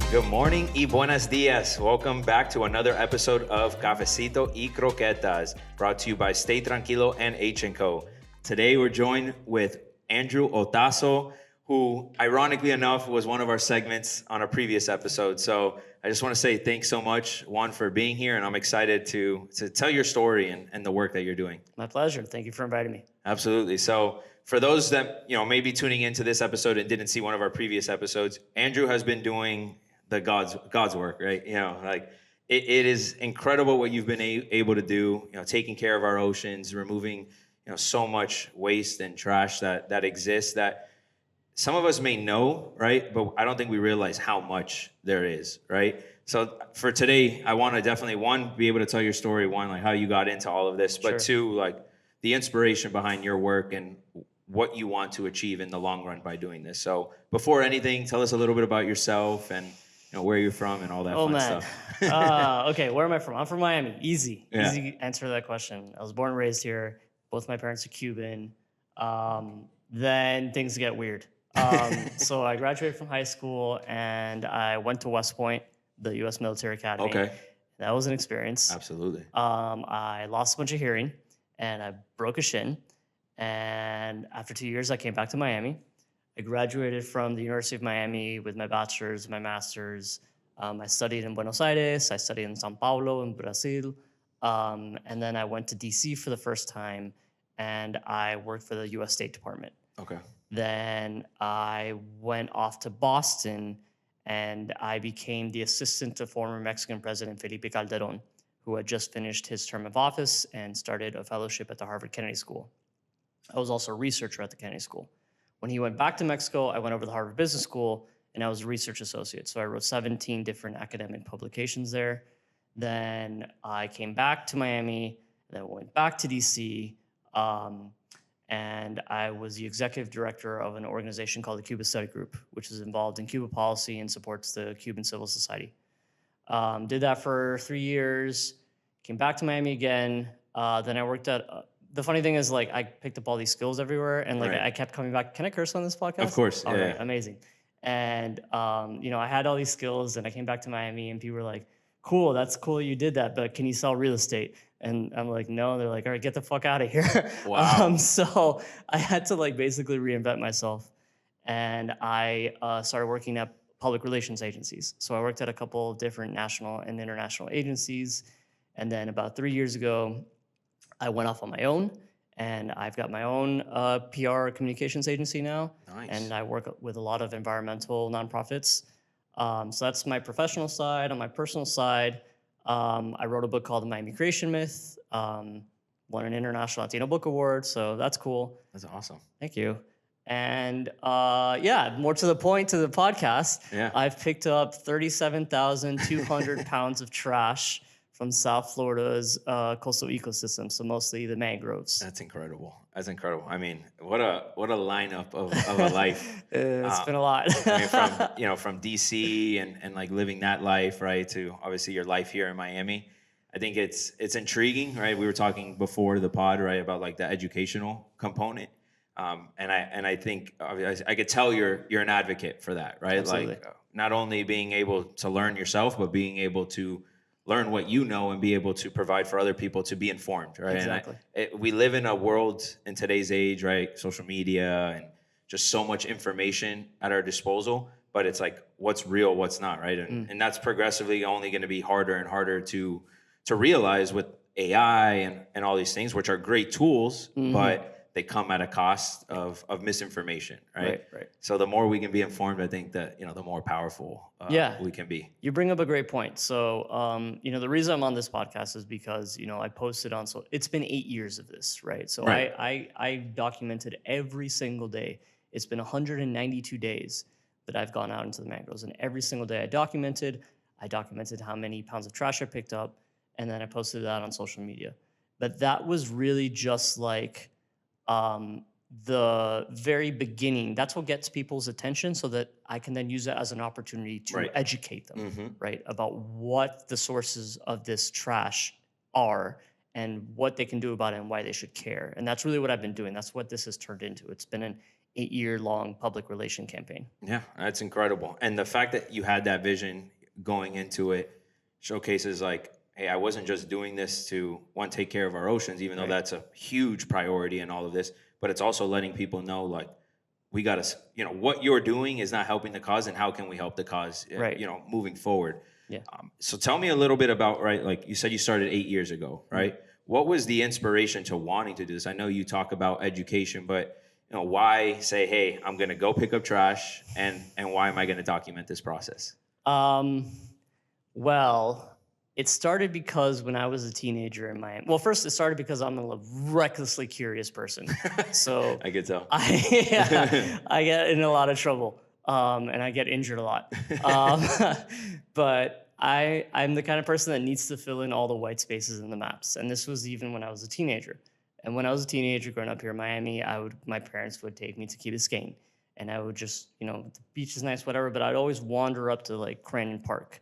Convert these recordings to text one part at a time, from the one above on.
Good morning y buenos dias. Welcome back to another episode of Cafecito y Croquetas, brought to you by Stay Tranquilo and H&Co. Today we're joined with Andrew Otazo, who ironically enough was one of our segments on a previous episode. So I just want to say thanks so much, Juan, for being here, and I'm excited to tell your story and the work that you're doing. My pleasure. Thank you for inviting me. Absolutely. So for those that may be tuning into this episode and didn't see one of our previous episodes, Andrew has been doing the God's work, right? It is incredible what you've been able to do. Taking care of our oceans, removing so much waste and trash that exists that some of us may know, right? But I don't think we realize how much there is, right? So for today, I want to definitely, one, be able to tell your story, one, like how you got into all of this, but Sure. two, like the inspiration behind your work and what you want to achieve in the long run by doing this. So before anything, tell us a little bit about yourself and where you're from and all that fun stuff. Okay, where am I from? I'm from Miami. Easy Yeah. answer to that question. I was born and raised here. Both my parents are Cuban. Then things get weird. So I graduated from high school and I went to West Point, the U.S. Military Academy. Okay. That was an experience. Absolutely. I lost a bunch of hearing and I broke a shin. And after 2 years, I came back to Miami. I graduated from the University of Miami with my bachelor's, my master's. I studied in Buenos Aires. I studied in São Paulo in Brazil. And then I went to DC for the first time, and I worked for the U.S. State Department. Okay. Then I went off to Boston, and I became the assistant to former Mexican President Felipe Calderón, who had just finished his term of office and started a fellowship at the Harvard Kennedy School. I was also a researcher at the Kennedy School. When he went back to Mexico, I went over to the Harvard Business School, and I was a research associate. So I wrote 17 different academic publications there. Then I came back to Miami, then went back to DC, and I was the executive director of an organization called the Cuba Study Group, which is involved in Cuba policy and supports the Cuban civil society. Did that for 3 years, came back to Miami again. Then I worked at... the funny thing is, like, I picked up all these skills everywhere, and like Right. I kept coming back. Can I curse on this podcast? Of course. All right, Yeah. amazing. And I had all these skills, and I came back to Miami, and people were like, "Cool, that's cool you did that, but can you sell real estate?" And I'm like, "No." They're like, "All right, get the fuck out of here." Wow. So I had to like basically reinvent myself, and I started working at public relations agencies. So I worked at a couple of different national and international agencies, and then about 3 years ago, I went off on my own, and I've got my own PR communications agency now. Nice. And I work with a lot of environmental nonprofits. So that's my professional side. On my personal side, I wrote a book called The Miami Creation Myth, won an International Latino Book Award, so that's cool. That's awesome. Thank you. And more to the point to the podcast, Yeah. I've picked up 37,200 pounds of trash from South Florida's coastal ecosystem, so mostly the mangroves. That's incredible. That's incredible. I mean, what a lineup of a life. It's been a lot. I mean, from DC and like living that life, right, to obviously your life here in Miami. I think it's intriguing, right? We were talking before the pod, right, about like the educational component. And I think I could tell you're an advocate for that, right? Absolutely. Like not only being able to learn yourself, but being able to learn what you know and be able to provide for other people to be informed, right? Exactly. And we live in a world in today's age, right? Social media and just so much information at our disposal, but it's like what's real, what's not, right? And that's progressively only going to be harder and harder to realize with AI and all these things, which are great tools, but they come at a cost of misinformation, right? Right. So the more we can be informed, I think that the more powerful we can be. You bring up a great point. So, the reason I'm on this podcast is because, I posted on, so it's been 8 years of this, right? So Right. I documented every single day. It's been 192 days that I've gone out into the mangroves, and every single day I documented how many pounds of trash I picked up, and then I posted that on social media. But that was really just like, the very beginning. That's what gets people's attention so that I can then use that as an opportunity to Right. educate them, right, about what the sources of this trash are and what they can do about it and why they should care. And that's really what I've been doing. That's what this has turned into. It's been an 8-year-long public relation campaign. Yeah, that's incredible. And the fact that you had that vision going into it showcases like, hey, I wasn't just doing this to one, take care of our oceans, even though Right. that's a huge priority in all of this, but it's also letting people know like we got to, what you're doing is not helping the cause, and how can we help the cause, Right. moving forward. Yeah. So tell me a little bit about, right, like you said, you started 8 years ago, right? What was the inspiration to wanting to do this? I know you talk about education, but why say, hey, I'm going to go pick up trash, and why am I going to document this process? Well, it started because when I was a teenager in Miami. Well, first it started because I'm a recklessly curious person. So I could tell. I get in a lot of trouble, and I get injured a lot. But I'm the kind of person that needs to fill in all the white spaces in the maps. And this was even when I was a teenager. And when I was a teenager growing up here in Miami, my parents would take me to Key Biscayne. And I would just, the beach is nice, whatever, but I'd always wander up to like Crandon Park.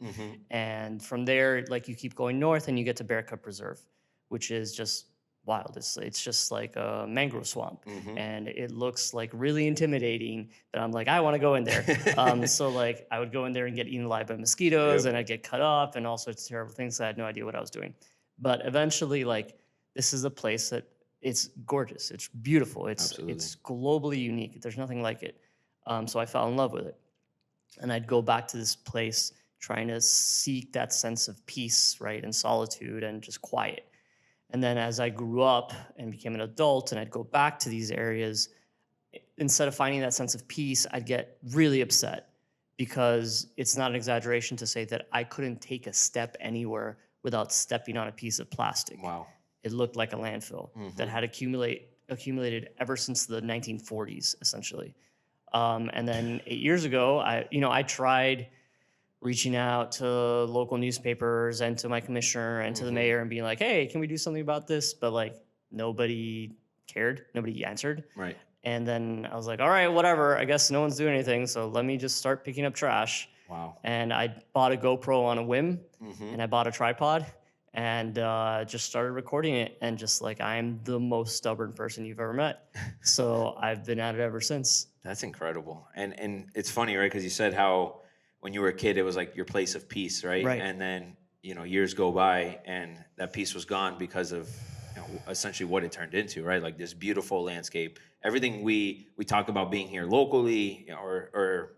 And from there, like you keep going north and you get to Bear Cup Preserve, which is just wild. It's just like a mangrove swamp. And it looks like really intimidating, but I'm like, I want to go in there. So like I would go in there and get eaten alive by mosquitoes, and I'd get cut up and all sorts of terrible things. I had no idea what I was doing. But eventually, like, this is a place that it's gorgeous. It's beautiful. It's globally unique. There's nothing like it. So I fell in love with it. And I'd go back to this place trying to seek that sense of peace, right, and solitude and just quiet. And then as I grew up and became an adult and I'd go back to these areas, instead of finding that sense of peace, I'd get really upset, because it's not an exaggeration to say that I couldn't take a step anywhere without stepping on a piece of plastic. Wow. It looked like a landfill that had accumulated ever since the 1940s, essentially. And then 8 years ago, I tried reaching out to local newspapers and to my commissioner and to the mayor and being like, hey, can we do something about this? But like nobody cared. Nobody answered. Right. And then I was like, all right, whatever. I guess no one's doing anything. So let me just start picking up trash. Wow. And I bought a GoPro on a whim, and I bought a tripod, and just started recording it. And just like, I'm the most stubborn person you've ever met. So I've been at it ever since. That's incredible. And it's funny, right? Because you said how when you were a kid, it was like your place of peace, right? Right. And then, years go by and that peace was gone because of essentially what it turned into, right? Like this beautiful landscape. Everything we talk about being here locally, or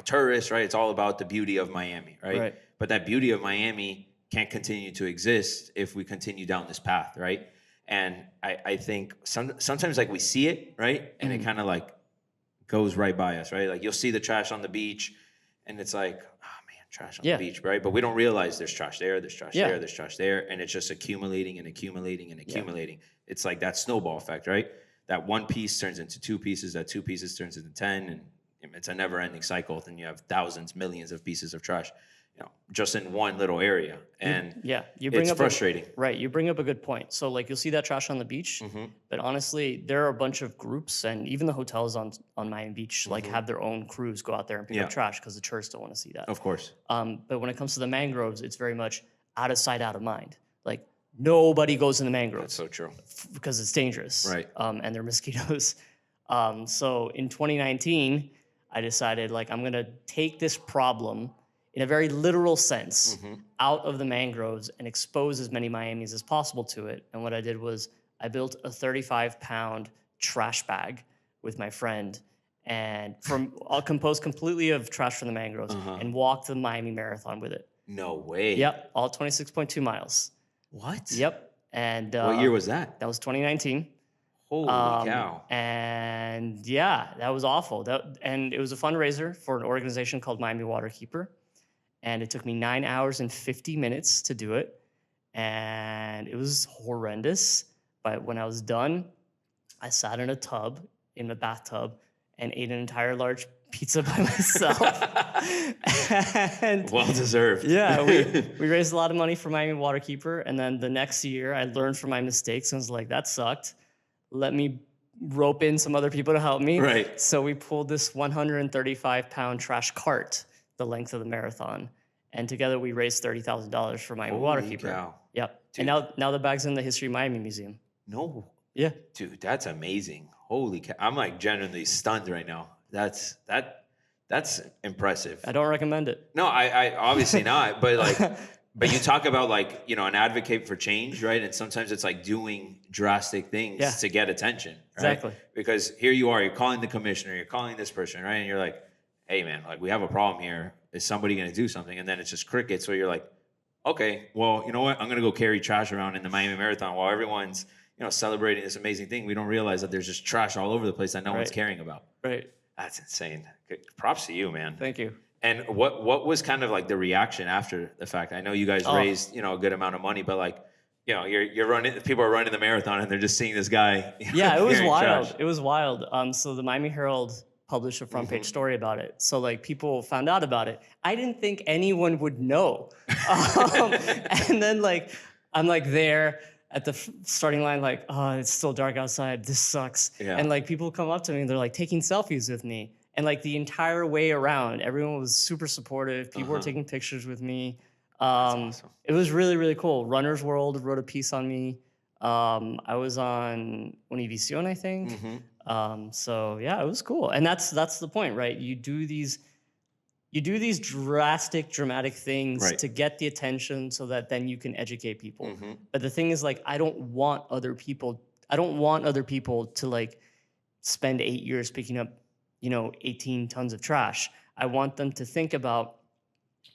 tourists, right? It's all about the beauty of Miami, right? But that beauty of Miami can't continue to exist if we continue down this path, right? And I think sometimes like we see it, right? And it kind of like goes right by us, right? Like you'll see the trash on the beach and it's like, oh man, trash on the beach, right? But we don't realize there's trash there, there's trash there, there's trash there. And it's just accumulating and accumulating and accumulating. It's like that snowball effect, right? That one piece turns into two pieces, that two pieces turns into 10, and it's a never ending cycle. Then you have thousands, millions of pieces of trash, just in one little area. And you bring it's up frustrating. Right. You bring up a good point. So like you'll see that trash on the beach, but honestly, there are a bunch of groups, and even the hotels on Miami Beach like have their own crews go out there and pick up trash because the tourists don't want to see that. Of course. But when it comes to the mangroves, it's very much out of sight, out of mind. Like nobody goes in the mangroves. That's so true. Because it's dangerous. Right. And there are mosquitoes. So in 2019, I decided like I'm gonna take this problem in a very literal sense out of the mangroves and expose as many Miamis as possible to it. And what I did was I built a 35-pound trash bag with my friend, and I'll compose completely of trash from the mangroves and walk the Miami Marathon with it. No way. Yep, all 26.2 miles. What? Yep. And what year was that? That was 2019. Holy cow. And yeah, that was awful. And it was a fundraiser for an organization called Miami Waterkeeper. And it took me 9 hours and 50 minutes to do it. And it was horrendous. But when I was done, I sat in a bathtub, and ate an entire large pizza by myself. And well deserved. Yeah, we raised a lot of money for Miami Waterkeeper. And then the next year, I learned from my mistakes and was like, that sucked. Let me rope in some other people to help me. Right. So we pulled this 135-pound trash cart the length of the marathon. And together we raised $30,000 for Miami Waterkeeper. Cow. Yep. Dude. And now the bag's in the HistoryMiami Museum. No. Yeah. Dude, that's amazing. Holy cow. I'm like genuinely stunned right now. That's impressive. I don't recommend it. No, I obviously not. But like, but you talk about like, an advocate for change, right? And sometimes it's like doing drastic things Yeah. to get attention, right? Exactly. Because here you are, you're calling the commissioner, you're calling this person, right? And you're like, hey man, like we have a problem here. Is somebody going to do something? And then it's just crickets. So you're like, okay, well, you know what? I'm going to go carry trash around in the Miami Marathon while everyone's, celebrating this amazing thing. We don't realize that there's just trash all over the place that no one's Right. caring about. Right. That's insane. Props to you, man. Thank you. And what was kind of like the reaction after the fact? I know you guys raised, a good amount of money, but like, you're running, people are running the marathon and they're just seeing this guy. Yeah, it was carrying wild. trash. It was wild. So the Miami Herald published a front page story about it. So like people found out about it. I didn't think anyone would know. And then like I'm like there at the starting line, like, oh, it's still dark outside. This sucks. Yeah. And like people come up to me and they're like taking selfies with me. And like the entire way around, everyone was super supportive. People were taking pictures with me. Awesome. It was really, really cool. Runner's World wrote a piece on me. I was on Univision, I think. So yeah, it was cool. And that's the point, right? You do these drastic, dramatic things Right. to get the attention so that then you can educate people. But the thing is, like, I don't want other people to like spend 8 years picking up, 18 tons of trash. I want them to think about,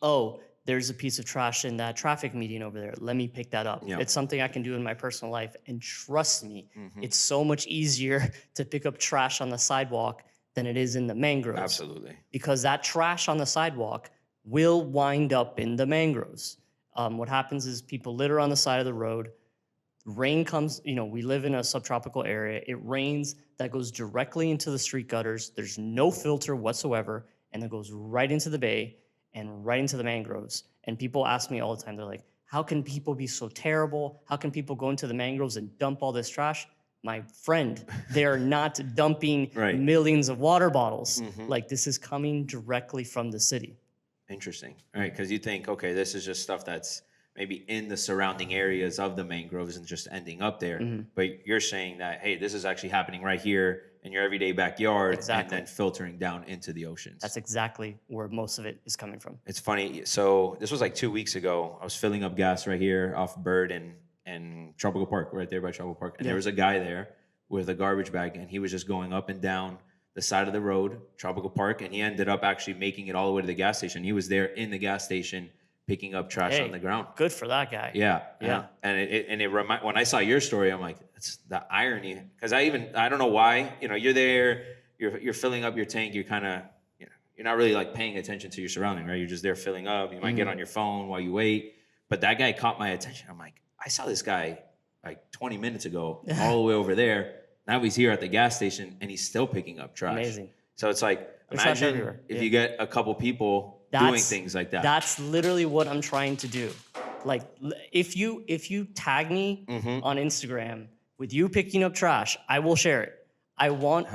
oh, there's a piece of trash in that traffic median over there. Let me pick that up. Yeah. It's something I can do in my personal life. And trust me, it's so much easier to pick up trash on the sidewalk than it is in the mangroves. Absolutely. Because that trash on the sidewalk will wind up in the mangroves. What happens is people litter on the side of the road. Rain comes, we live in a subtropical area. It rains, that goes directly into the street gutters. There's no filter whatsoever, and it goes right into the bay and right into the mangroves. And people ask me all the time, they're like, how can people be so terrible? How can people go into the mangroves and dump all this trash? My friend, they are not dumping Right. millions of water bottles. Like, this is coming directly from the city. Interesting. All right. Because you think, okay, this is just stuff that's maybe in the surrounding areas of the mangroves and just ending up there. But you're saying that, hey, this is actually happening right here in your everyday backyard Exactly. and then filtering down into the oceans. That's exactly where most of it is coming from. It's funny. So this was like 2 weeks ago. I was filling up gas right here off Bird and Tropical Park, right there by Tropical Park. And there was a guy there with a garbage bag, and he was just going up and down the side of the road, Tropical Park, and he ended up actually making it all the way to the gas station. He was there in the gas station picking up trash on the ground. Good for that guy. Yeah. Yeah. And when I saw your story, I'm like, it's the irony. Because I don't know why, you're there, you're filling up your tank, you're kind of, you're not really like paying attention to your surrounding, right? You're just there filling up. You might get on your phone while you wait. But that guy caught my attention. I'm like, I saw this guy like 20 minutes ago, all the way over there. Now he's here at the gas station and he's still picking up trash. Amazing. So it's like, There's trash imagine everywhere. if Yeah. you get a couple people doing things like that. That's literally what I'm trying to do. Like, if you tag me on Instagram with you picking up trash, I will share it. I want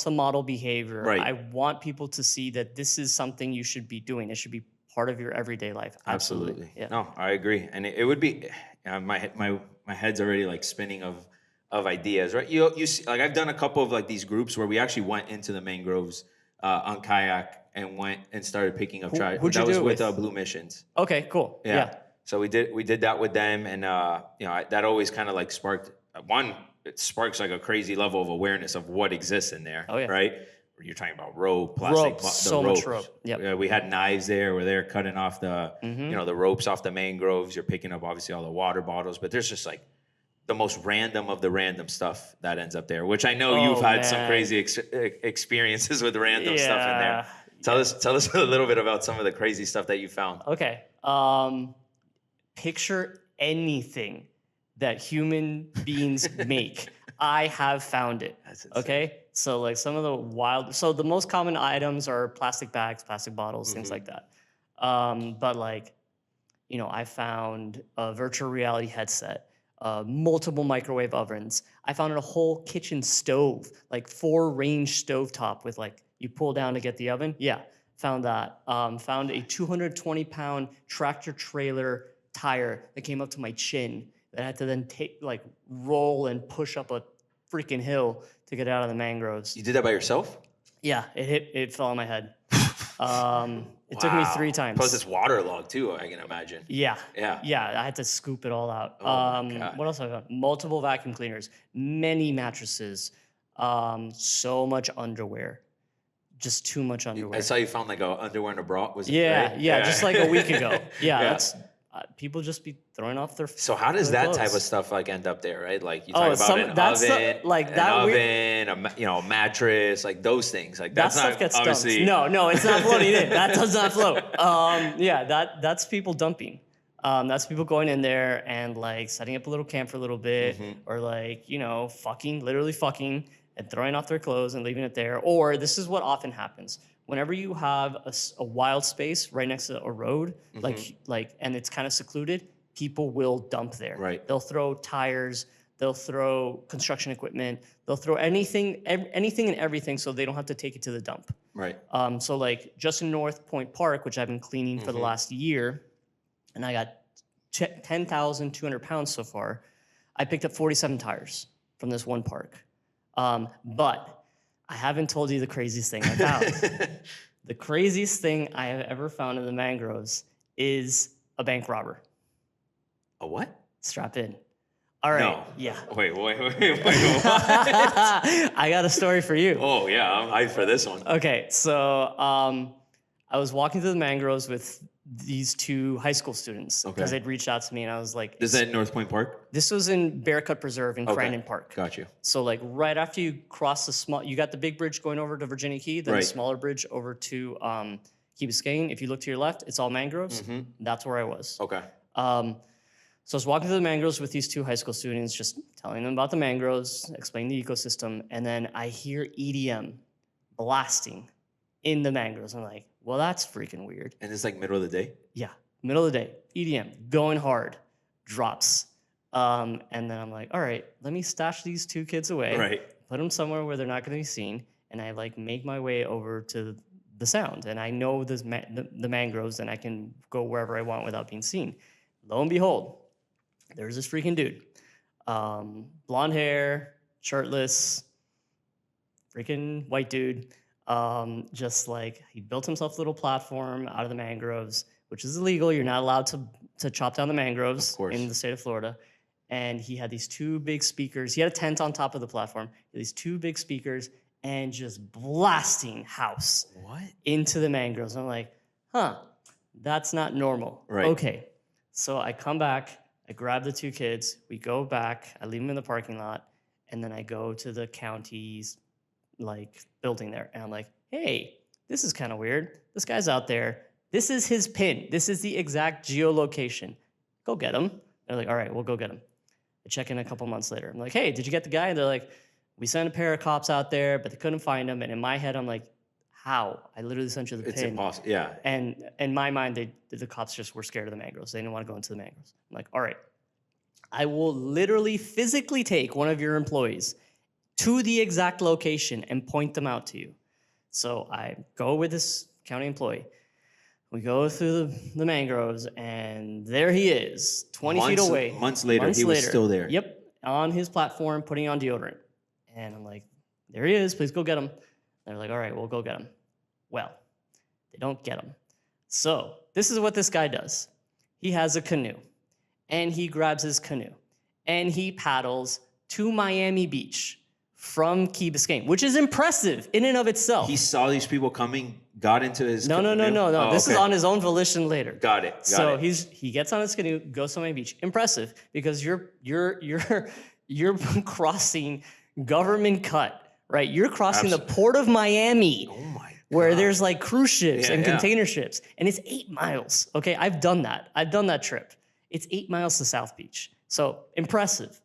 to model behavior. Right. I want people to see that this is something you should be doing. It should be part of your everyday life. Absolutely. Yeah. No, I agree. And it would be, my head's already like spinning of ideas, right? You see, like I've done a couple of like these groups where we actually went into the mangroves on kayak and went and started picking up trash. Who'd you that was do it with Blue Missions. Okay, cool. Yeah. So we did that with them, and that always kind of like sparked it sparks like a crazy level of awareness of what exists in there. Oh, yeah. Right? You're talking about rope, plastic, Much rope. Yep. Yeah, we had knives there. We're there cutting off the the ropes off the mangroves. You're picking up obviously all the water bottles, but there's just like the most random of the random stuff that ends up there, which I know you've had some crazy experiences with random stuff in there. Tell us a little bit about some of the crazy stuff that you found. Okay. Picture anything that human beings make. I have found it. That's insane. Okay. So like some of the most common items are plastic bags, plastic bottles, things like that. But like, I found a virtual reality headset, multiple microwave ovens. I found a whole kitchen stove, like 4-range stovetop with like, you pull down to get the oven. Yeah, found that. Found a 220-pound tractor trailer tire that came up to my chin. that I had to then roll and push up a freaking hill to get out of the mangroves. You did that by yourself? Yeah, it fell on my head. It took me 3 times. Plus it's waterlogged too, I can imagine. Yeah. Yeah. Yeah, I had to scoop it all out. Oh my God. What else have I got? Multiple vacuum cleaners, many mattresses, so much underwear. Just too much underwear. I saw you found like a underwear and a bra. Was it? Yeah, right? yeah, just like a week ago. Yeah, Yeah. that's people just be throwing off their. So how does their that type clothes. of stuff like end up there, right? Like you talk about an that's oven, like that a mattress, like those things. Like that's that not stuff gets obviously. dumped. No, it's not floating in. That does not float. Yeah, that's people dumping. That's people going in there and like setting up a little camp for a little bit, or like literally fucking, and throwing off their clothes and leaving it there. Or this is what often happens. Whenever you have a wild space right next to a road, and it's kind of secluded, people will dump there. Right. They'll throw tires, they'll throw construction equipment, they'll throw anything and everything, so they don't have to take it to the dump. Right. So like just in North Point Park, which I've been cleaning for the last year, and I got 10,200 pounds so far. I picked up 47 tires from this one park, but I haven't told you the craziest thing I found. The craziest thing I have ever found in the mangroves is a bank robber. A what? Strap in. All right. No. Yeah. Wait. What? I got a story for you. Oh yeah, I'm hyped for this one. Okay, so I was walking through the mangroves with these 2 high school students because they'd reached out to me, and I was like, Is that North Point Park? This was in Bear Cut Preserve in Crandon Park. Got you. So like right after you cross you got the big bridge going over to Virginia Key, then the smaller bridge over to Key Biscayne. If you look to your left, it's all mangroves. That's where I was. Okay. So I was walking through the mangroves with these 2 high school students, just telling them about the mangroves, explaining the ecosystem, and then I hear EDM blasting in the mangroves. I'm like, well, that's freaking weird. And it's like middle of the day? Yeah, middle of the day, EDM, going hard, drops. And then I'm like, all right, let me stash these 2 kids away, put them somewhere where they're not going to be seen, and I like make my way over to the sound. And I know the mangroves, and I can go wherever I want without being seen. Lo and behold, there's this freaking dude, blonde hair, shirtless, freaking white dude. Just like he built himself a little platform out of the mangroves, which is illegal. You're not allowed to chop down the mangroves in the state of Florida. And he had these 2 big speakers. He had a tent on top of the platform. He had these 2 big speakers and just blasting house into the mangroves. I'm like, that's not normal. Right. Okay. So I come back, I grab the 2 kids, we go back, I leave them in the parking lot, and then I go to the county's building there, and I'm like, hey, this is kind of weird. This guy's out there. This is his pin. This is the exact geolocation. Go get him. They're like, all right, we'll go get him. I check in a couple months later. I'm like, hey, did you get the guy? And they're like, we sent a pair of cops out there, but they couldn't find him. And in my head, I'm like, how? I literally sent you the pin. It's impossible. Yeah. And in my mind, the cops just were scared of the mangroves. They didn't want to go into the mangroves. I'm like, all right, I will literally physically take one of your employees to the exact location and point them out to you. So I go with this county employee. We go through the mangroves, and there he is, 20 feet away. Months later, he was still there. Yep, on his platform, putting on deodorant. And I'm like, there he is, please go get him. They're like, all right, we'll go get him. Well, they don't get him. So this is what this guy does. He has a canoe, and he grabs his canoe, and he paddles to Miami Beach from Key Biscayne, which is impressive in and of itself. He saw these people coming, got into his No. Oh, this is on his own volition later. Got it. He gets on his canoe, goes to Miami Beach. Impressive, because you're crossing government cut, right? You're crossing the port of Miami. Oh my God. Where there's like cruise ships and container ships, and it's 8 miles. Okay, I've done that. I've done that trip. It's 8 miles to South Beach. So impressive.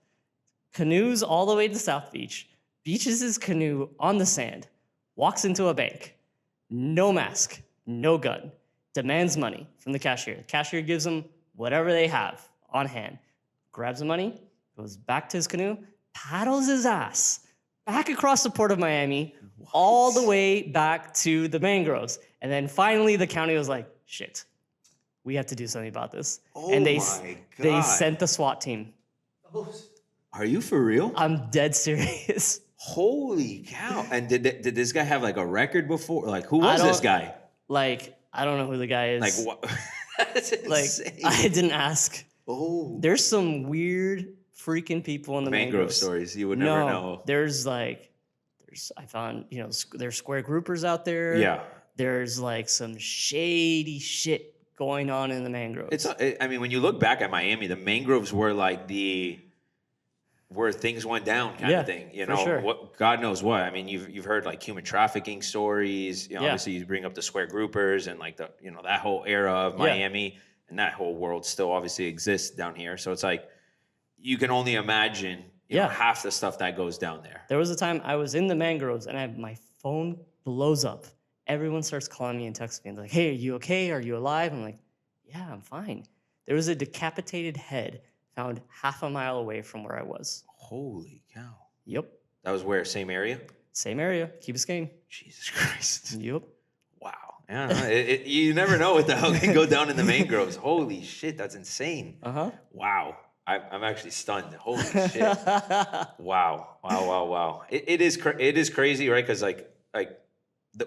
Canoes all the way to South Beach. Beaches his canoe on the sand, walks into a bank, no mask, no gun, demands money from the cashier. The cashier gives him whatever they have on hand, grabs the money, goes back to his canoe, paddles his ass back across the port of Miami, all the way back to the mangroves. And then finally the county was like, shit, we have to do something about this. Oh and they my they God. sent the SWAT team Are you for real? I'm dead serious. Holy cow! And did this guy have like a record before? Like, who I was this don't- guy? I don't know who the guy is. Like, what? That's Like, insane. I didn't ask. Oh, There's some weird freaking people in the mangrove mangroves. stories you would never know. I found, there's square groupers out there. Yeah. There's like some shady shit going on in the mangroves. I mean, when you look back at Miami, the mangroves were like where things went down kind of thing. You for know, sure. what God knows what. I mean, you've heard like human trafficking stories. You know, Yeah. obviously you bring up the square groupers and like that whole era of Miami, and that whole world still obviously exists down here. So it's like you can only imagine you know, half the stuff that goes down there. There was a time I was in the mangroves and my phone blows up. Everyone starts calling me and texting me. They're like, hey, are you okay? Are you alive? I'm like, yeah, I'm fine. There was a decapitated head found half a mile away from where I was. Holy cow. Yep. That was where? Same area? Same area. Key Biscayne. Jesus Christ. Yep. Wow. Yeah, you never know what the hell can go down in the mangroves. Holy shit, that's insane. Uh-huh. Wow. I'm actually stunned. Holy shit. Wow. It is crazy, right? Because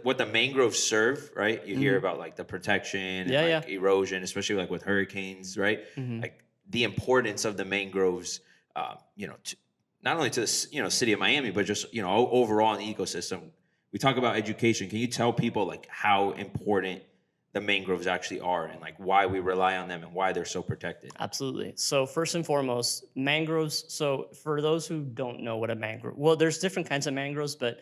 what the mangroves serve, right? You hear about like the protection and erosion, especially like with hurricanes, right? Like the importance of the mangroves, not only to the city of Miami, but just overall in the ecosystem. We talk about education. Can you tell people like how important the mangroves actually are and like why we rely on them and why they're so protected? Absolutely. So first and foremost, mangroves. So for those who don't know what a mangrove, well, there's different kinds of mangroves, but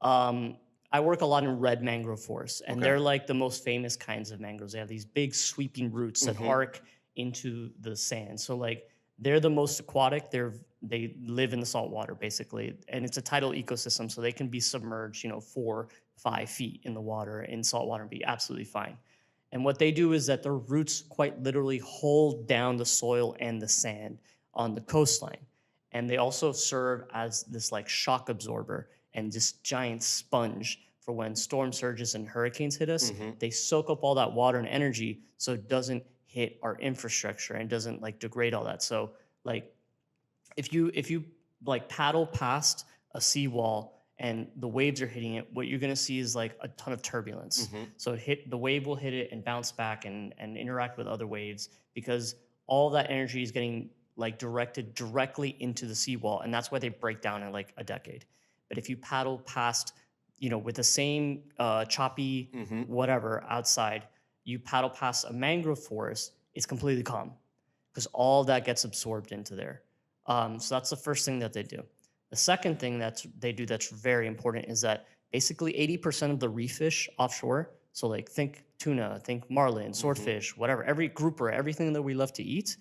I work a lot in red mangrove forests, and they're like the most famous kinds of mangroves. They have these big sweeping roots that arc into the sand. So like they're the most aquatic. They live in the salt water basically, and it's a tidal ecosystem, so they can be submerged, 4-5 feet in the water in salt water and be absolutely fine. And what they do is that their roots quite literally hold down the soil and the sand on the coastline. And they also serve as this like shock absorber and this giant sponge for when storm surges and hurricanes hit us. They soak up all that water and energy so it doesn't hit our infrastructure and doesn't like degrade all that. So like if you like paddle past a seawall and the waves are hitting it, what you're going to see is like a ton of turbulence. So the wave will hit it and bounce back and interact with other waves because all that energy is getting like directed directly into the seawall, and that's why they break down in like a decade. But if you paddle past, with the same choppy whatever outside, you paddle past a mangrove forest, it's completely calm because all that gets absorbed into there. So that's the first thing that they do. The second thing that they do that's very important is that basically 80% of the reef fish offshore, so like think tuna, think marlin, swordfish, whatever, every grouper, everything that we love to eat,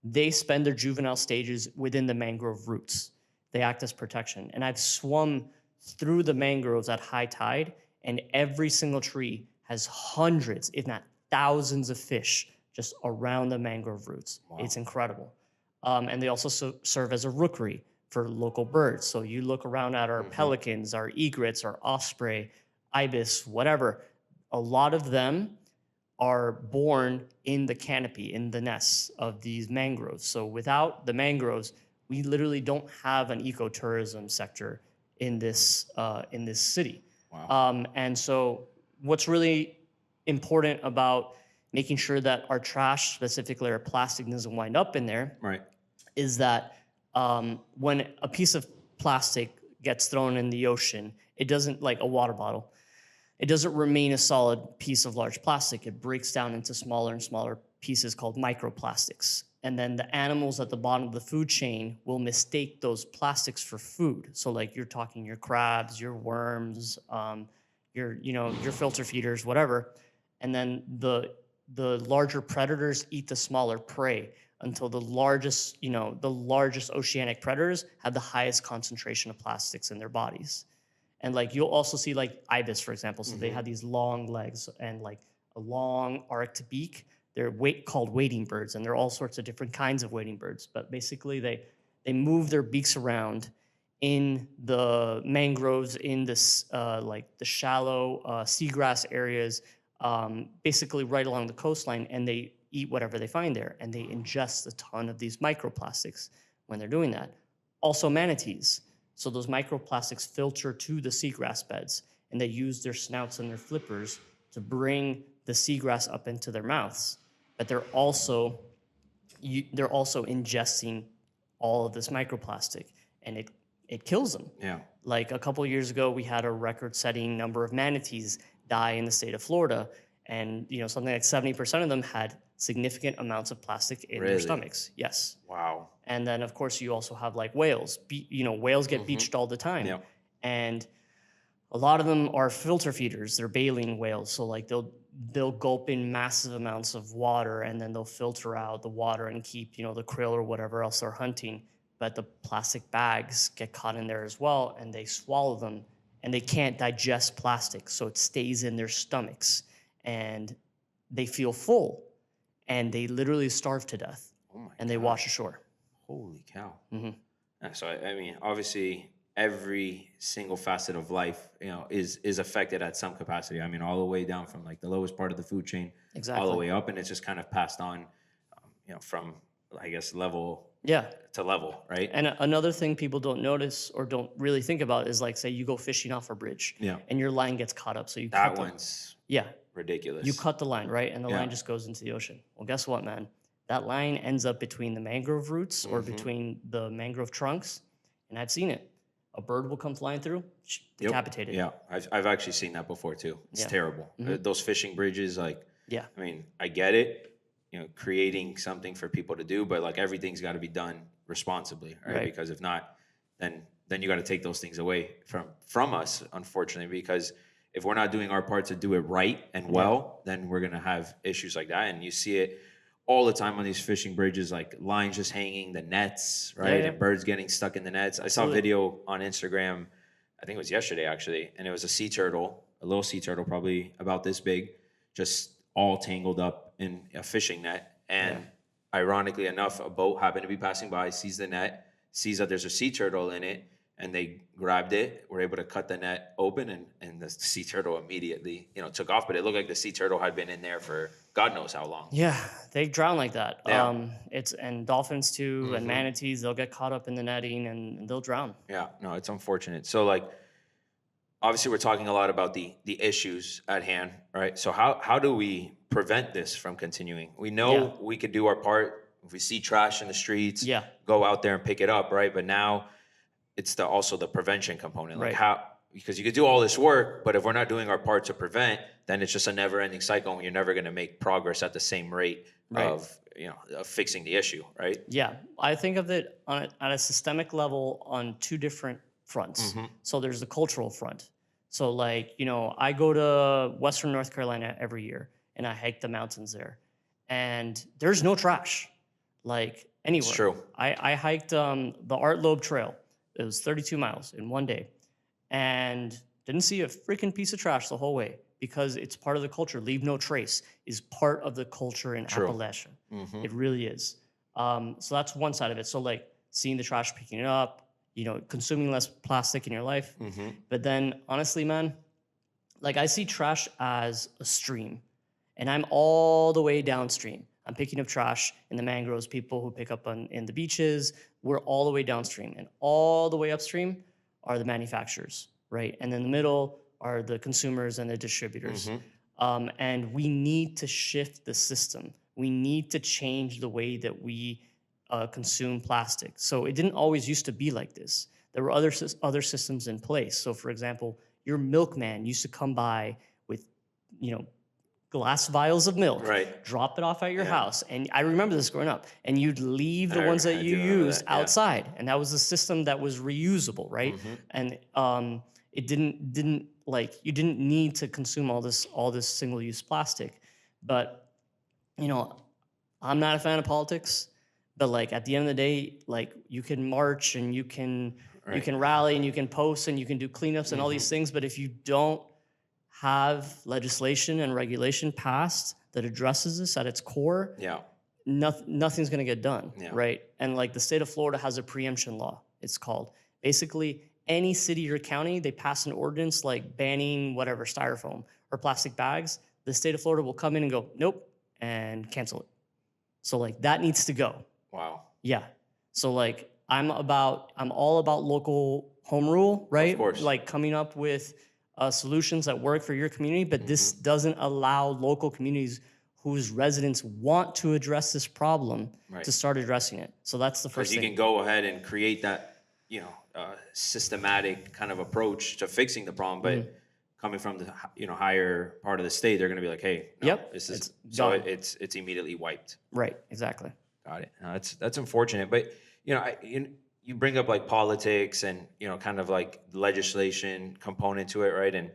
they spend their juvenile stages within the mangrove roots. They act as protection. And I've swum through the mangroves at high tide, and every single tree has hundreds, if not thousands of fish just around the mangrove roots. Wow. It's incredible. And they also serve as a rookery for local birds. So you look around at our pelicans, our egrets, our osprey, ibis, whatever. A lot of them are born in the canopy, in the nests of these mangroves. So without the mangroves, we literally don't have an ecotourism sector in this city. Wow. And so what's really important about making sure that our trash, specifically our plastic, doesn't wind up in there, is that when a piece of plastic gets thrown in the ocean, it doesn't, like a water bottle, it doesn't remain a solid piece of large plastic. It breaks down into smaller and smaller pieces called microplastics. And then the animals at the bottom of the food chain will mistake those plastics for food. So like you're talking your crabs, your worms, your filter feeders, whatever. And then the larger predators eat the smaller prey until the largest oceanic predators have the highest concentration of plastics in their bodies. And like you'll also see like ibis, for example. So they have these long legs and like a long arched beak. They're called wading birds, and there are all sorts of different kinds of wading birds. But basically, they move their beaks around in the mangroves, in this like the shallow seagrass areas, basically right along the coastline, and they eat whatever they find there, and they ingest a ton of these microplastics, when they're doing that. Also manatees. So those microplastics filter to the seagrass beds, and they use their snouts and their flippers to bring the seagrass up into their mouths. But they're also ingesting all of this microplastic, and it kills them. Yeah. Like a couple of years ago, we had a record-setting number of manatees die in the state of Florida, and something like 70% of them had significant amounts of plastic in their stomachs. Yes. Wow. And then, of course, you also have like whales. Whales get beached all the time, Yeah. and a lot of them are filter feeders. They're baleen whales, so like they'll gulp in massive amounts of water, and then they'll filter out the water and keep the krill or whatever else they're hunting. But the plastic bags get caught in there as well, and they swallow them, and they can't digest plastic, so it stays in their stomachs, and they feel full, and they literally starve to death, and they wash ashore. Holy cow. Yeah, so, I mean, obviously, every single facet of life, is affected at some capacity. I mean, all the way down from like the lowest part of the food chain, all the way up, and it's just kind of passed on, from, I guess, level to level, right? And another thing people don't notice or don't really think about is like, say you go fishing off a bridge, and your line gets caught up, so you that one's ridiculous. You cut the line, right, and the line just goes into the ocean. Well, guess what, man? That line ends up between the mangrove roots or between the mangrove trunks, and I've seen it. A bird will come flying through, decapitated. Yeah, I've actually seen that before too. It's terrible. Those fishing bridges, like, I mean, I get it, creating something for people to do, but like everything's got to be done responsibly, right? Because if not, then you got to take those things away from us, unfortunately, because if we're not doing our part to do it right and well, then we're gonna have issues like that, and you see it all the time on these fishing bridges, like lines just hanging, the nets, right? And birds getting stuck in the nets. I saw a video on Instagram, I think it was yesterday actually, and it was a sea turtle, a little sea turtle, probably about this big, just all tangled up in a fishing net. And ironically enough, a boat happened to be passing by, sees the net, sees that there's a sea turtle in it, and they grabbed it, were able to cut the net open, and the sea turtle immediately, took off. But it looked like the sea turtle had been in there for God knows how long. Yeah, they drown like that. And dolphins too, and manatees, they'll get caught up in the netting and they'll drown. Yeah, no, it's unfortunate. So like, obviously we're talking a lot about the issues at hand, right? So how do we prevent this from continuing? We know we could do our part. If we see trash in the streets, go out there and pick it up, right? But now it's also the prevention component. Like because you could do all this work, but if we're not doing our part to prevent, then it's just a never-ending cycle, and you're never going to make progress at the same rate of fixing the issue, right? Yeah, I think of it at a systemic level on two different fronts. So there's the cultural front. So like, I go to Western North Carolina every year, and I hike the mountains there, and there's no trash, like anywhere. It's true. I hiked the Art Loeb Trail. It was 32 miles in one day, and didn't see a freaking piece of trash the whole way, because it's part of the culture. Leave no trace is part of the culture in Appalachia. It really is. So that's one side of it. So like seeing the trash, picking it up, consuming less plastic in your life. But then honestly, man, like I see trash as a stream, and I'm all the way downstream. I'm picking up trash in the mangroves, people who pick up in the beaches. We're all the way downstream, and all the way upstream are the manufacturers, right? And in the middle are the consumers and the distributors. And we need to shift the system. We need to change the way that we consume plastic. So it didn't always used to be like this. There were other systems in place. So for example, your milkman used to come by with, glass vials of milk, drop it off at your house. And I remember this growing up. And you'd leave the ones that you used outside. And that was a system that was reusable, right? And it didn't like, you didn't need to consume all this single-use plastic. But, I'm not a fan of politics. But like at the end of the day, like you can march and you can rally and you can post and you can do cleanups and all these things. But if you don't have legislation and regulation passed that addresses this at its core, nothing's going to get done, right? And like the state of Florida has a preemption law, it's called. Basically, any city or county, they pass an ordinance like banning whatever, styrofoam or plastic bags. The state of Florida will come in and go, nope, and cancel it. So like that needs to go. Wow. Yeah. So like I'm all about local home rule, right? Of course. Like coming up with solutions that work for your community, but this doesn't allow local communities whose residents want to address this problem to start addressing it. So that's the first Because you thing. can go ahead and create that, systematic kind of approach to fixing the problem, but coming from the higher part of the state, they're going to be like, hey, no, Yep, this is it's so done. it's immediately wiped. Right, exactly. Got it. No, that's unfortunate, but you bring up like politics and kind of like legislation component to it, right? And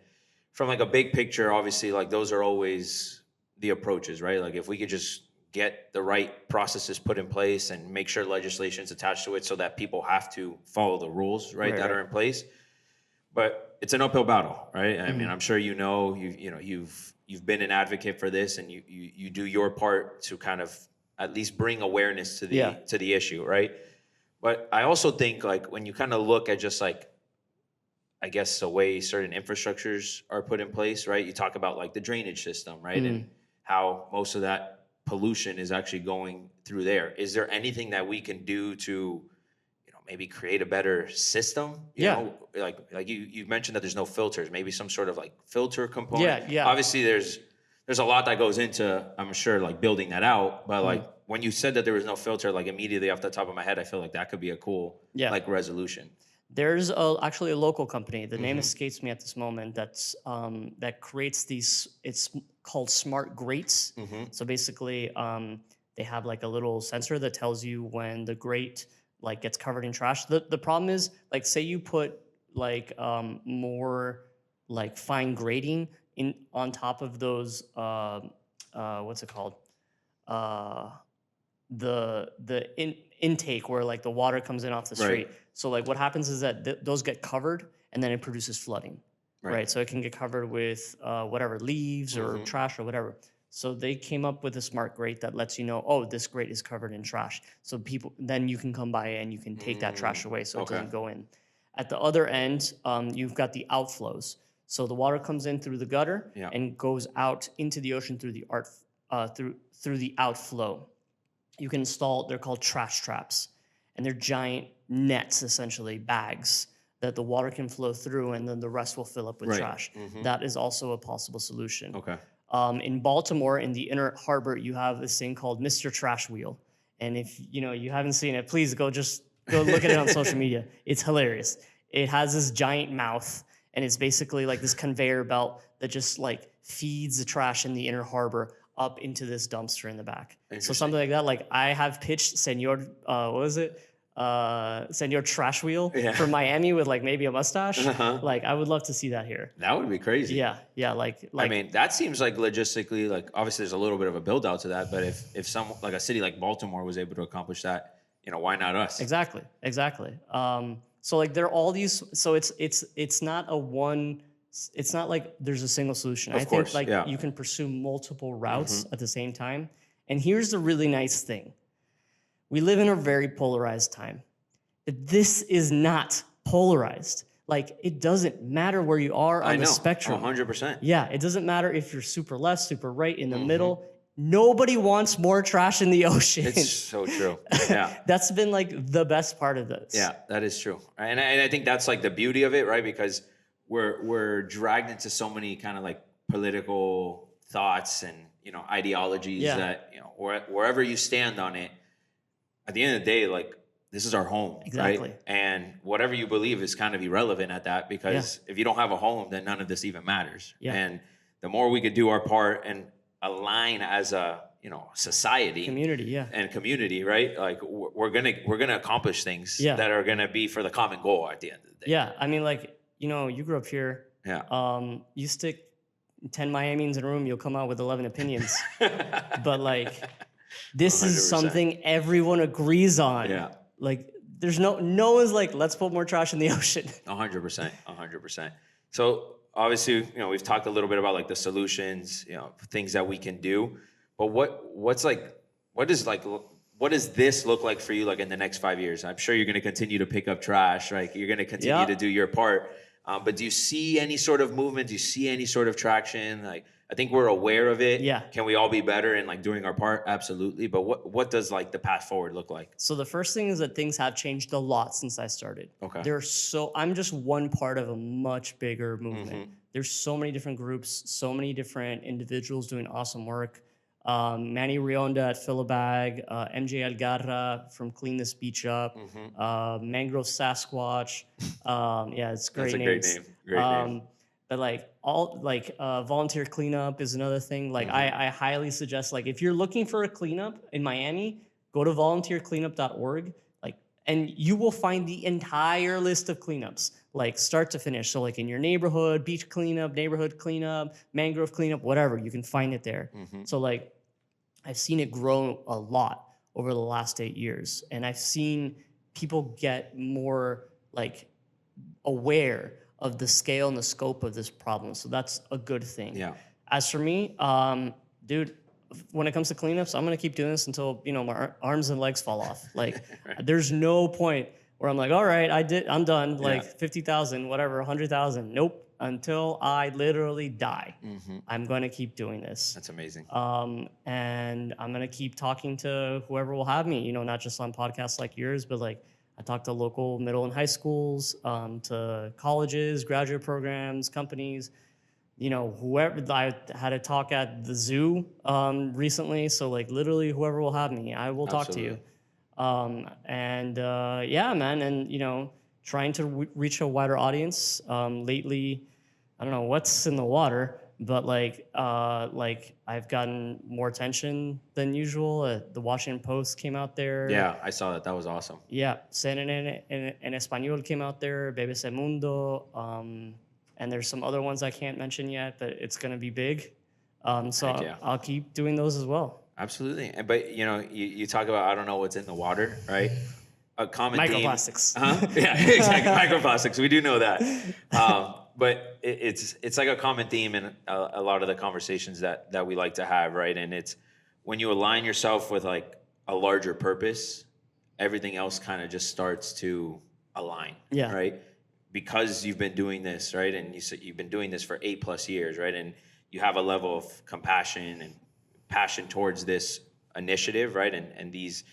from like a big picture, obviously, like those are always the approaches, right? Like if we could just get the right processes put in place and make sure legislation is attached to it, so that people have to follow the rules, right, that are in place. But it's an uphill battle, right? I mean, I'm sure you've been an advocate for this, and you do your part to kind of at least bring awareness to the issue, right? But I also think like when you kind of look at just like, I guess, the way certain infrastructures are put in place, right? You talk about like the drainage system, right? And how most of that pollution is actually going through there. Is there anything that we can do to maybe create a better system? You know, like you mentioned that there's no filters, maybe some sort of like filter component. Yeah. Obviously there's a lot that goes into, I'm sure, like building that out, but like when you said that there was no filter, like immediately off the top of my head, I feel like that could be a cool like resolution. There's actually a local company. The name escapes me at this moment. That creates these. It's called smart grates. So basically, they have like a little sensor that tells you when the grate like gets covered in trash. The problem is, like, say you put like more like fine grating in on top of those. What's it called? The intake where like the water comes in off the street. So like what happens is that those get covered and then it produces flooding, right? So it can get covered with whatever, leaves or trash or whatever. So they came up with a smart grate that lets you know, oh, this grate is covered in trash. So then you can come by and you can take that trash away so it doesn't go in. At the other end, you've got the outflows. So the water comes in through the gutter and goes out into the ocean through the outflow. You can install, they're called trash traps, and they're giant nets, essentially bags that the water can flow through, and then the rest will fill up with trash. That is also a possible solution. In Baltimore, in the inner harbor, you have this thing called Mr. Trash Wheel, and if you haven't seen it, please go look at it on social media. It's hilarious. It has this giant mouth, and it's basically like this conveyor belt that just like feeds the trash in the inner harbor up into this dumpster in the back. So something like that. Like I have pitched Senor, Senor Trash Wheel for Miami with like maybe a mustache. Like I would love to see that here. That would be crazy. Yeah. Like I mean, that seems like logistically, like obviously there's a little bit of a build out to that, but if some like a city like Baltimore was able to accomplish that, why not us? Exactly. So like there are all these. So it's not a one. It's not like there's a single solution. I think like you can pursue multiple routes at the same time. And here's the really nice thing. We live in a very polarized time. This is not polarized. Like it doesn't matter where you are on the spectrum. 100%. Yeah, it doesn't matter if you're super left, super right, in the middle. Nobody wants more trash in the ocean. It's so true. Yeah. That's been like the best part of this. Yeah, that is true. And I think that's like the beauty of it, right? Because we're dragged into so many kind of like political thoughts and ideologies that wherever you stand on it, at the end of the day, like this is our home, right? And whatever you believe is kind of irrelevant at that, because if you don't have a home, then none of this even matters. And the more we could do our part and align as a society, community, right? Like we're gonna accomplish things that are gonna be for the common goal at the end of the day. Yeah, I mean, like you grew up here. Yeah. You stick 10 Miamians in a room, you'll come out with 11 opinions. But like, this 100%. Is something everyone agrees on. Yeah. Like, there's no one's like, let's put more trash in the ocean. 100%. So obviously, we've talked a little bit about like the solutions, things that we can do. But what does this look like for you, like in the next 5 years? I'm sure you're going to continue to pick up trash, right? You're going to continue to do your part. But do you see any sort of movement? Do you see any sort of traction? Like, I think we're aware of it. Yeah. Can we all be better in like doing our part? Absolutely. But what does like the path forward look like? So the first thing is that things have changed a lot since I started. Okay. I'm just one part of a much bigger movement. There's so many different groups, so many different individuals doing awesome work. Manny Rionda at Fill a Bag, MJ Algarra from Clean This Beach Up, Mangrove Sasquatch. Yeah, it's great That's a names. great name. But like volunteer cleanup is another thing. Like I highly suggest, like if you're looking for a cleanup in Miami, go to volunteercleanup.org. Like, and you will find the entire list of cleanups, like start to finish. So like in your neighborhood, beach cleanup, neighborhood cleanup, mangrove cleanup, whatever, you can find it there. So like I've seen it grow a lot over the last 8 years. And I've seen people get more like aware of the scale and the scope of this problem. So that's a good thing. Yeah. As for me, dude, when it comes to cleanups, I'm gonna keep doing this until my arms and legs fall off. Like, there's no point where I'm like, all right, I'm done. Like 50,000, whatever, 100,000. Nope. Until I literally die, I'm gonna keep doing this. That's amazing. And I'm gonna keep talking to whoever will have me. Not just on podcasts like yours, but like I talk to local middle and high schools, to colleges, graduate programs, companies. Whoever. I had a talk at the zoo recently, so like literally whoever will have me, I will talk to you. Yeah, man, and trying to reach a wider audience. Lately, I don't know what's in the water, but like I've gotten more attention than usual. The Washington Post came out there. Yeah, I saw that. That was awesome. Yeah, CNN en Español came out there, BBC Mundo, and there's some other ones I can't mention yet, but it's going to be big. So I'll keep doing those as well. Absolutely. But you talk about, I don't know what's in the water, right? A common Microplastics. Theme. Yeah, exactly. Microplastics. We do know that. But it's like a common theme in a lot of the conversations that we like to have, right? And it's when you align yourself with like a larger purpose, everything else kind of just starts to align, right? Because you've been doing this, right? And you said you've been doing this for 8+ years, right? And you have a level of compassion and passion towards this initiative, right? And these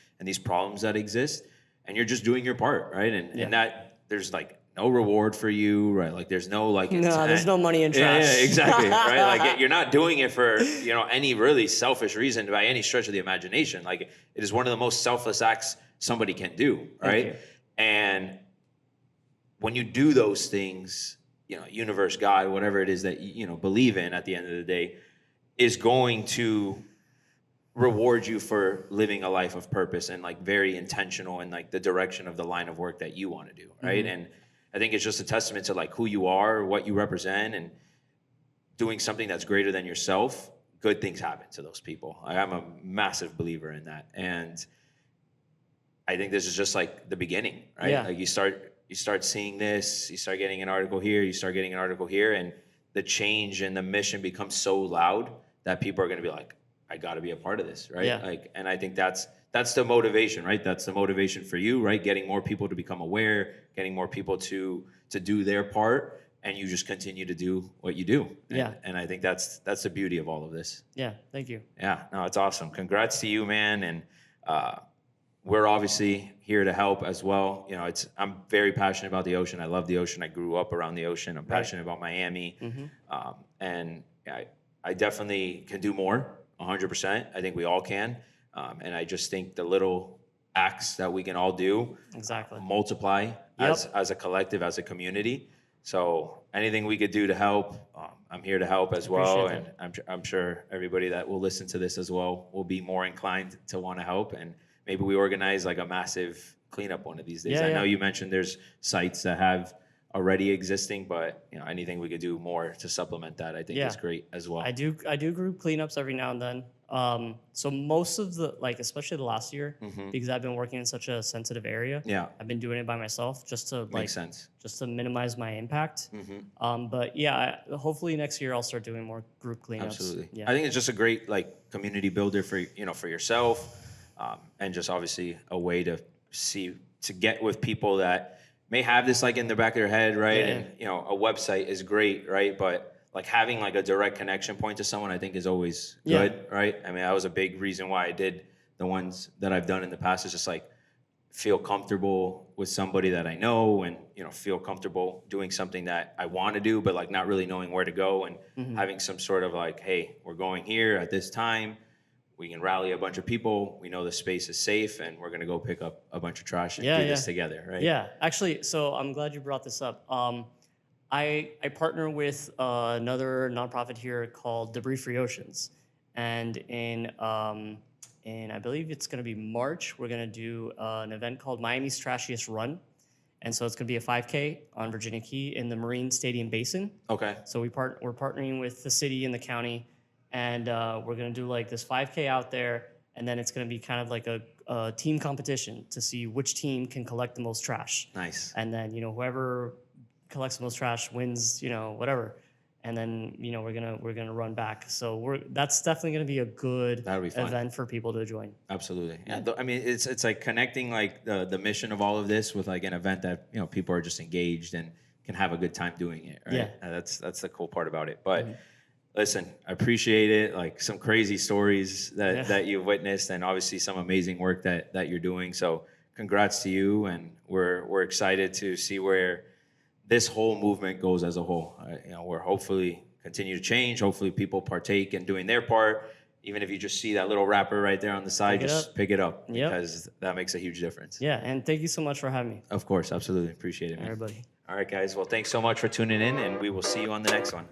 problems that exist, and you're just doing your part, right? And that there's like no reward for you, right? Like there's no like there's no money in trash. Yeah, exactly, right? Like you're not doing it for any really selfish reason by any stretch of the imagination. Like it is one of the most selfless acts somebody can do, right? And when you do those things, universe, God, whatever it is that believe in, at the end of the day, is going to reward you for living a life of purpose and like very intentional in like the direction of the line of work that you want to do, right? And I think it's just a testament to like who you are, what you represent, and doing something that's greater than yourself. Good things happen to those people. I'm a massive believer in that, and I think this is just like the beginning, right? Yeah. Like you start seeing this, you start getting an article here, you start getting an article here, and the change and the mission becomes so loud that people are going to be like, I got to be a part of this, right? Yeah. Like, and I think that's the motivation, right? That's the motivation for you, right? Getting more people to become aware, getting more people to do their part, and you just continue to do what you do. And I think that's the beauty of all of this. Yeah, thank you. Yeah, no, it's awesome. Congrats to you, man. And we're obviously here to help as well. I'm very passionate about the ocean. I love the ocean. I grew up around the ocean. I'm passionate about Miami. And I definitely can do more, 100%. I think we all can. And I just think the little acts that we can all do multiply as a collective, as a community. So anything we could do to help, I'm here to help as well. And I'm sure everybody that will listen to this as well will be more inclined to want to help. And maybe we organize like a massive cleanup one of these days. I know you mentioned there's sites that have already existing, but anything we could do more to supplement that, I think is great as well. I do group cleanups every now and then. So most of the, like, especially the last year, because I've been working in such a sensitive area. I've been doing it by myself just to just to minimize my impact. But hopefully next year I'll start doing more group cleanups. Absolutely. I think it's just a great like community builder for for yourself, and just obviously a way to get with people that may have this like in the back of their head, right? And a website is great, right? But like having like a direct connection point to someone, I think is always Yeah. good, right? I mean, that was a big reason why I did the ones that I've done in the past. Is just like feel comfortable with somebody that I know, and feel comfortable doing something that I want to do, but like not really knowing where to go, and having some sort of like, hey, we're going here at this time. We can rally a bunch of people. We know the space is safe, and we're gonna go pick up a bunch of trash and Yeah, do yeah. this together, right? Yeah, actually, so I'm glad you brought this up. I partner with another nonprofit here called Debris Free Oceans, and in I believe it's going to be March, we're going to do an event called Miami's Trashiest Run, and so it's going to be a 5K on Virginia Key in the Marine Stadium Basin. Okay. So we're partnering with the city and the county, and we're going to do like this 5K out there, and then it's going to be kind of like a team competition to see which team can collect the most trash. Nice. And then whoever collects the most trash wins, whatever. And then we're gonna run back. So that's definitely gonna be a good That'll be fun. event for people to join. Absolutely. Yeah. I mean, it's like connecting like the mission of all of this with like an event that people are just engaged and can have a good time doing it. Right. Yeah. And that's the cool part about it. But listen, I appreciate it. Like some crazy stories that you've witnessed, and obviously some amazing work that you're doing. So congrats to you, and we're excited to see where this whole movement goes as a whole. We're hopefully continue to change. Hopefully people partake in doing their part. Even if you just see that little wrapper right there on the side, just pick it up, because that makes a huge difference. Yeah, and thank you so much for having me. Of course, absolutely. Appreciate it, man. Everybody. All right, guys. Well, thanks so much for tuning in, and we will see you on the next one.